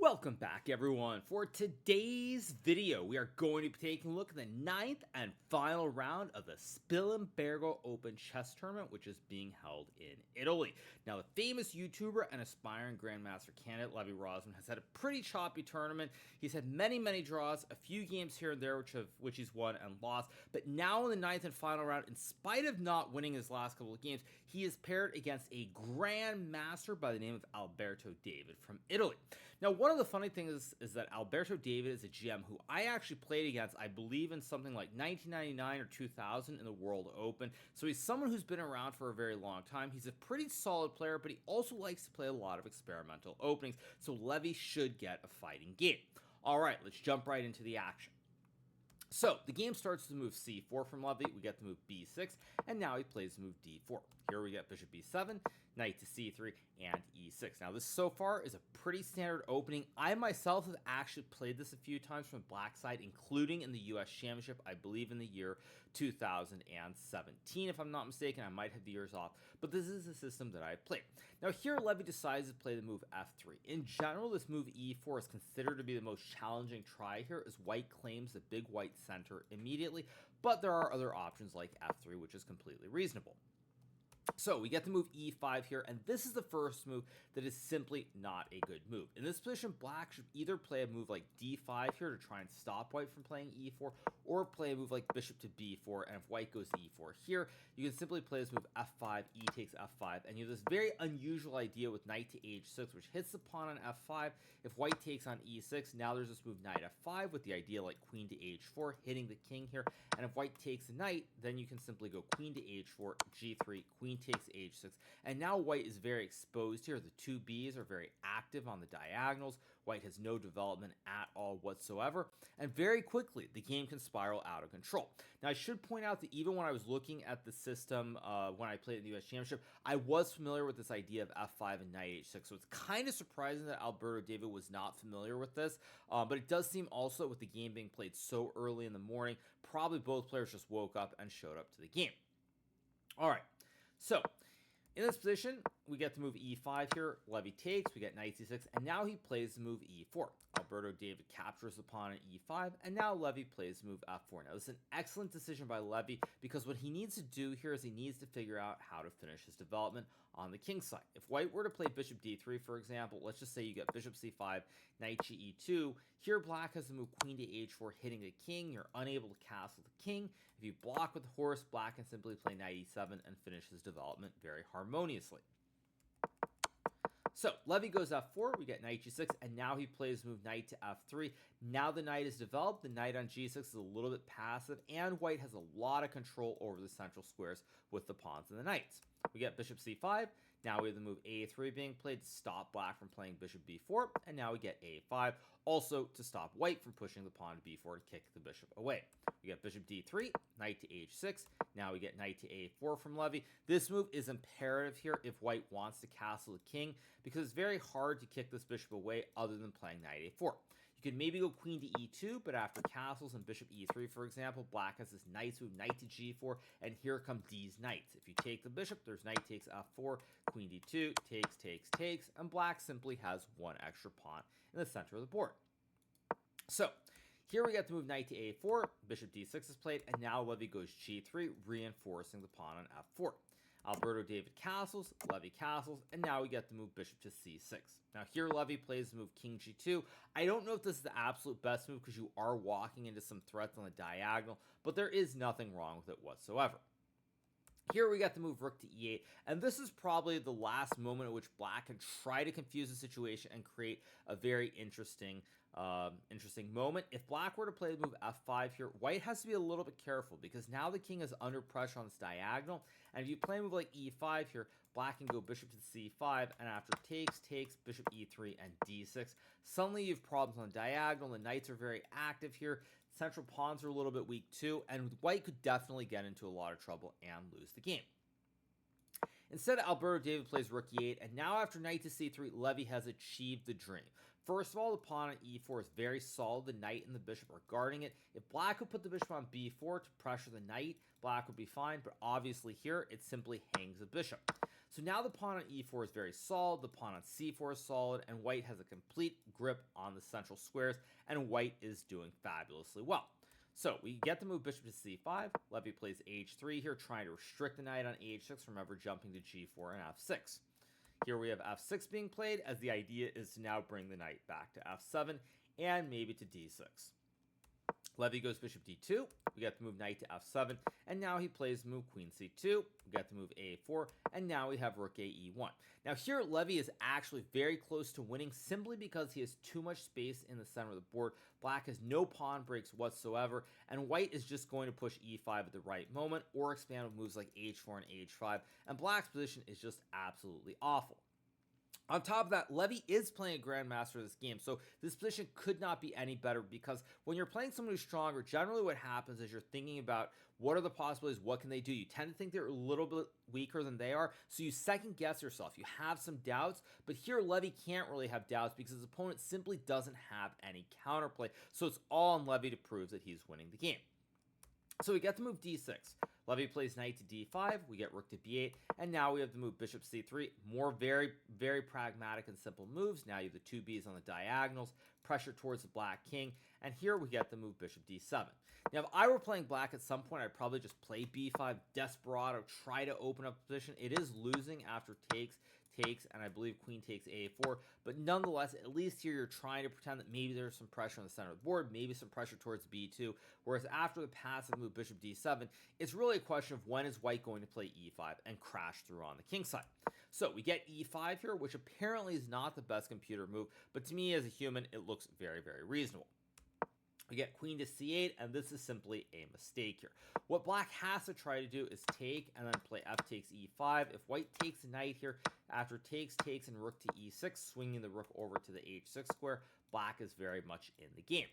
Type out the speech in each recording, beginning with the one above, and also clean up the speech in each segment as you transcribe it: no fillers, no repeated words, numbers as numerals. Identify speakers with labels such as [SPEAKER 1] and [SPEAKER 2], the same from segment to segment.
[SPEAKER 1] Welcome back, everyone. For today's video, we are going to be taking a look at the ninth and final round of the Spilimbergo Open Chess Tournament, which is being held in Italy. Now, the famous YouTuber and aspiring Grandmaster candidate Levy Rozman has had a pretty choppy tournament. He's had many draws, a few games here and there which he's won and lost, but now in the ninth and final round, in spite of not winning his last couple of games, he is paired against a Grandmaster by the name of Alberto David from Italy. Now, one of the funny things is that Alberto David is a GM who I actually played against, I believe, in something like 1999 or 2000 in the World Open. So he's someone who's been around for a very long time. He's a pretty solid player, but he also likes to play a lot of experimental openings. So Levy should get a fighting game. All right, let's jump right into the action. So, the game starts with the move c4 from Levy, we get the move b6, and now he plays the move d4. Here we get bishop b7, knight to c3, and e6. Now, this so far is a pretty standard opening. I myself have actually played this a few times from the black side, including in the US Championship, I believe in the year 2017, if I'm not mistaken. I might have the years off, but this is the system that I played. Now, here Levy decides to play the move f3. In general, this move e4 is considered to be the most challenging try here, as white claims the big white center immediately, but there are other options like f3, which is completely reasonable. So we get the move e5 here, and this is the first move that is simply not a good move. In this position, black should either play a move like d5 here to try and stop white from playing e4, or play a move like bishop to b4, and if white goes to e4 here, you can simply play this move f5, e takes f5, and you have this very unusual idea with knight to h6, which hits the pawn on f5. If white takes on e6, now there's this move knight f5 with the idea like queen to h4, hitting the king here, and if white takes the knight, then you can simply go queen to h4, g3, queen takes h6, and now white is very exposed here. The two Bs are very active on the diagonals. White has no development at all whatsoever, and very quickly the game can spiral out of control. Now, I should point out that even when I was looking at the system when I played in the US Championship, I was familiar with this idea of f5 and knight h6, so it's kind of surprising that Alberto David was not familiar with this, but it does seem also, with the game being played so early in the morning, probably both players just woke up and showed up to the game. All right. So, in this position, we get the move e5 here. Levy takes, we get knight c6, and now he plays the move e4. Alberto David captures the pawn at e5, and now Levy plays the move f4. Now, this is an excellent decision by Levy, because what he needs to do here is he needs to figure out how to finish his development on the king side. If white were to play bishop d3, for example, let's just say you get bishop c5, knight to e2. Here, black has the move queen to h4, hitting the king. You're unable to castle the king. If you block with the horse, black can simply play knight e7 and finish his development very harmoniously. So, Levy goes f4, we get knight g6, and now he plays the move knight to f3. Now the knight is developed, the knight on g6 is a little bit passive, and white has a lot of control over the central squares with the pawns and the knights. We get bishop c5, now we have the move a3 being played to stop black from playing bishop b4, and now we get a5, also to stop white from pushing the pawn to b4 to kick the bishop away. We get bishop d3, knight to h6, now we get knight to a4 from Levy. This move is imperative here if white wants to castle the king, because it's very hard to kick this bishop away other than playing knight a4. You could maybe go queen to e2, but after castles and bishop e3, for example, black has this nice move, knight to g4, and here come these knights. If you take the bishop, there's knight takes f4, queen d2, takes, and black simply has one extra pawn in the center of the board. So, here we get the move knight to a4, bishop d6 is played, and now Levy goes g3, reinforcing the pawn on f4. Alberto David castles, Levy castles, and now we get the move bishop to c6. Now here Levy plays the move king g2. I don't know if this is the absolute best move because you are walking into some threats on the diagonal, but there is nothing wrong with it whatsoever. Here we got the move rook to e8, and this is probably the last moment at which black can try to confuse the situation and create a very interesting moment. If black were to play the move f5 here, white has to be a little bit careful, because now the king is under pressure on this diagonal, and if you play a move like e5 here, black can go bishop to c5, and after takes, bishop e3, and d6. Suddenly you have problems on the diagonal, the knights are very active here, central pawns are a little bit weak too, and white could definitely get into a lot of trouble and lose the game. Instead, Alberto David plays rook e8, and now after knight to c3, Levy has achieved the dream. First of all, the pawn on e4 is very solid. The knight and the bishop are guarding it. If black would put the bishop on b4 to pressure the knight, black would be fine, but obviously here, it simply hangs the bishop. So now the pawn on e4 is very solid, the pawn on c4 is solid, and white has a complete grip on the central squares, and white is doing fabulously well. So we get the move bishop to c5. Levy plays h3 here, trying to restrict the knight on h6. Remember, jumping to g4 and f6. Here we have f6 being played, as the idea is to now bring the knight back to f7 and maybe to d6. Levy goes bishop d2. We get the move knight to f7, and now he plays the move queen c2. We get the move a4, and now we have rook a e1. Now here, Levy is actually very close to winning simply because he has too much space in the center of the board. Black has no pawn breaks whatsoever, and white is just going to push e5 at the right moment or expand with moves like h4 and h5, and black's position is just absolutely awful. On top of that, Levy is playing a grandmaster of this game, so this position could not be any better, because when you're playing someone who's stronger, generally what happens is you're thinking about what are the possibilities, what can they do. You tend to think they're a little bit weaker than they are, so you second guess yourself. You have some doubts, but here Levy can't really have doubts because his opponent simply doesn't have any counterplay, so it's all on Levy to prove that he's winning the game. So we get the move d6. Levy plays knight to d5, we get rook to b8, and now we have the move bishop c3. More very, very pragmatic and simple moves. Now you have the two b's on the diagonals, pressure towards the black king, and here we get the move bishop d7. Now, if I were playing black at some point, I'd probably just play b5, desperado, try to open up position. It is losing after takes, and I believe queen takes a4, but nonetheless, at least here you're trying to pretend that maybe there's some pressure on the center of the board, maybe some pressure towards b2, whereas after the passive move bishop d7, it's really a question of when is white going to play e5 and crash through on the king side. So we get e5 here, which apparently is not the best computer move, but to me as a human, it looks very, very reasonable. We get queen to c8, and this is simply a mistake here. What black has to try to do is take and then play f takes e5. If white takes knight here, after takes, and rook to e6, swinging the rook over to the h6 square, black is very much in the game.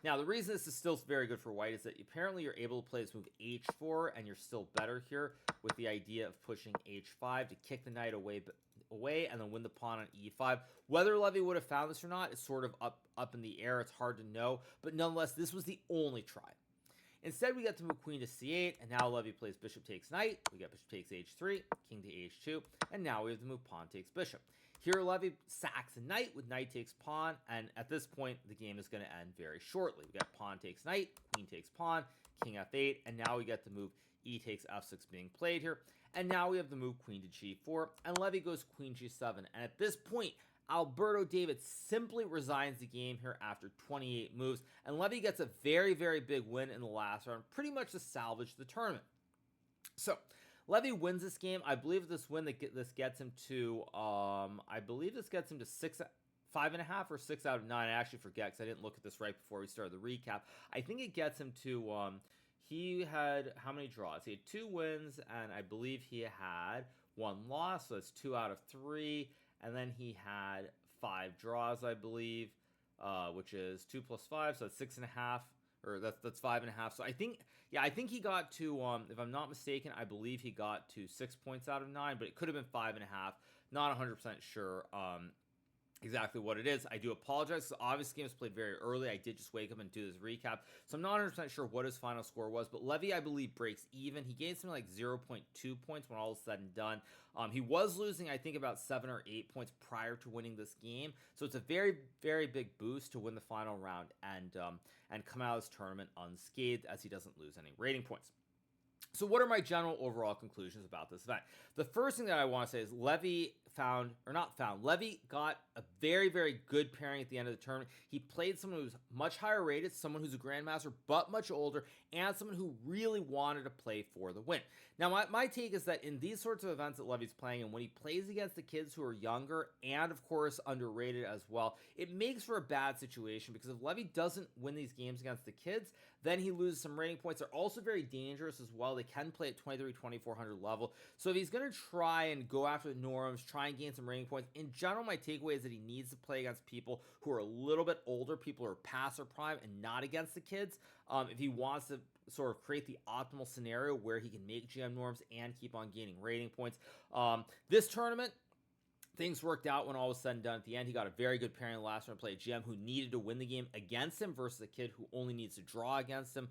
[SPEAKER 1] Now, the reason this is still very good for white is that apparently you're able to play this move h4, and you're still better here with the idea of pushing h5 to kick the knight away and then win the pawn on e5. Whether Levy would have found this or not is sort of up in the air. It's hard to know, but nonetheless, this was the only try. Instead, we get to move queen to c8, and now Levy plays bishop takes knight. We get bishop takes h3, king to h2, and now we have the move pawn takes bishop. Here, Levy sacks a knight with knight takes pawn, and at this point, the game is going to end very shortly. We got pawn takes knight, queen takes pawn, king f8, and now we get the move e takes f6 being played here. And now we have the move queen to g4, and Levy goes queen g7. And at this point, Alberto David simply resigns the game here after 28 moves, and Levy gets a very, very big win in the last round, pretty much to salvage the tournament. So, Levy wins this game. I believe this win, this gets him to, I believe this gets him to 5.5 or 6 out of 9. I actually forget because I didn't look at this right before we started the recap. I think it gets him to, he had how many draws? He had 2 wins, and I believe he had 1 loss, so that's 2 out of 3. And then he had 5 draws, I believe, which is 2 plus 5, so that's 6.5, or that's 5.5. So I think he got to, if I'm not mistaken, I believe he got to 6 points out of 9, but it could have been 5.5. Not 100% sure exactly what it is. I do apologize, because obviously the game was played very early. I did just wake up and do this recap, so I'm not 100% sure what his final score was, but Levy, I believe, breaks even. He gained something like 0.2 points when all is said and done. He was losing, I think, about 7 or 8 points prior to winning this game, so it's a very, very big boost to win the final round and come out of this tournament unscathed, as he doesn't lose any rating points. So what are my general overall conclusions about this event? The first thing that I want to say is Levy Levy got a very, very good pairing at the end of the tournament. He played someone who's much higher rated, someone who's a grandmaster, but much older, and someone who really wanted to play for the win. Now, my take is that in these sorts of events that Levy's playing, and when he plays against the kids who are younger and, of course, underrated as well, it makes for a bad situation, because if Levy doesn't win these games against the kids, then he loses some rating points. They're also very dangerous as well. They can play at 23, 2400 level. So if he's going to try and go after the norms, try and gain some rating points, in general, my takeaway is that he needs to play against people who are a little bit older, people who are past their prime, and not against the kids. If he wants to sort of create the optimal scenario where he can make GM norms and keep on gaining rating points. This tournament, things worked out when all was said and done. At the end, he got a very good pairing in the last round to play a GM who needed to win the game against him versus a kid who only needs to draw against him.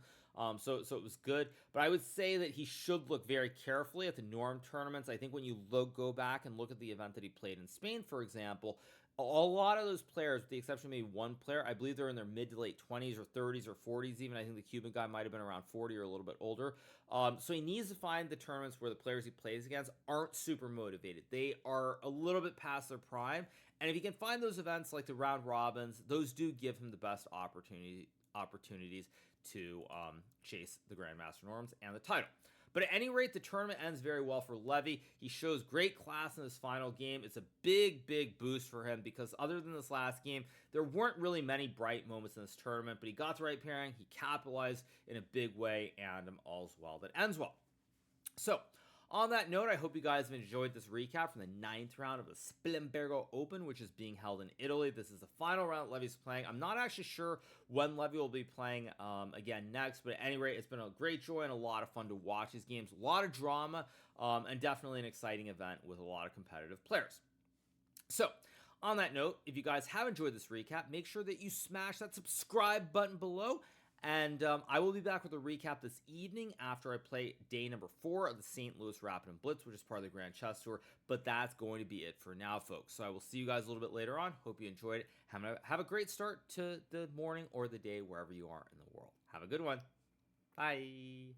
[SPEAKER 1] So it was good. But I would say that he should look very carefully at the norm tournaments. I think when you go back and look at the event that he played in Spain, for example, a lot of those players, with the exception of maybe one player, I believe they're in their mid to late 20s or 30s or 40s even. I think the Cuban guy might have been around 40 or a little bit older. So he needs to find the tournaments where the players he plays against aren't super motivated. They are a little bit past their prime. And if he can find those events like the round robins, those do give him the best opportunities to chase the Grandmaster norms and the title. But at any rate, the tournament ends very well for Levy. He shows great class in this final game. It's a big, big boost for him because other than this last game, there weren't really many bright moments in this tournament, but he got the right pairing, he capitalized in a big way, and all's well that ends well. So, on that note, I hope you guys have enjoyed this recap from the 9th round of the Spilimbergo Open, which is being held in Italy. This is the final round that Levy's playing. I'm not actually sure when Levy will be playing again next, but at any rate, it's been a great joy and a lot of fun to watch these games. A lot of drama, and definitely an exciting event with a lot of competitive players. So, on that note, if you guys have enjoyed this recap, make sure that you smash that subscribe button below. And I will be back with a recap this evening after I play day number 4 of the St. Louis Rapid and Blitz, which is part of the Grand Chess Tour. But that's going to be it for now, folks. So I will see you guys a little bit later on. Hope you enjoyed it. Have a great start to the morning or the day wherever you are in the world. Have a good one. Bye.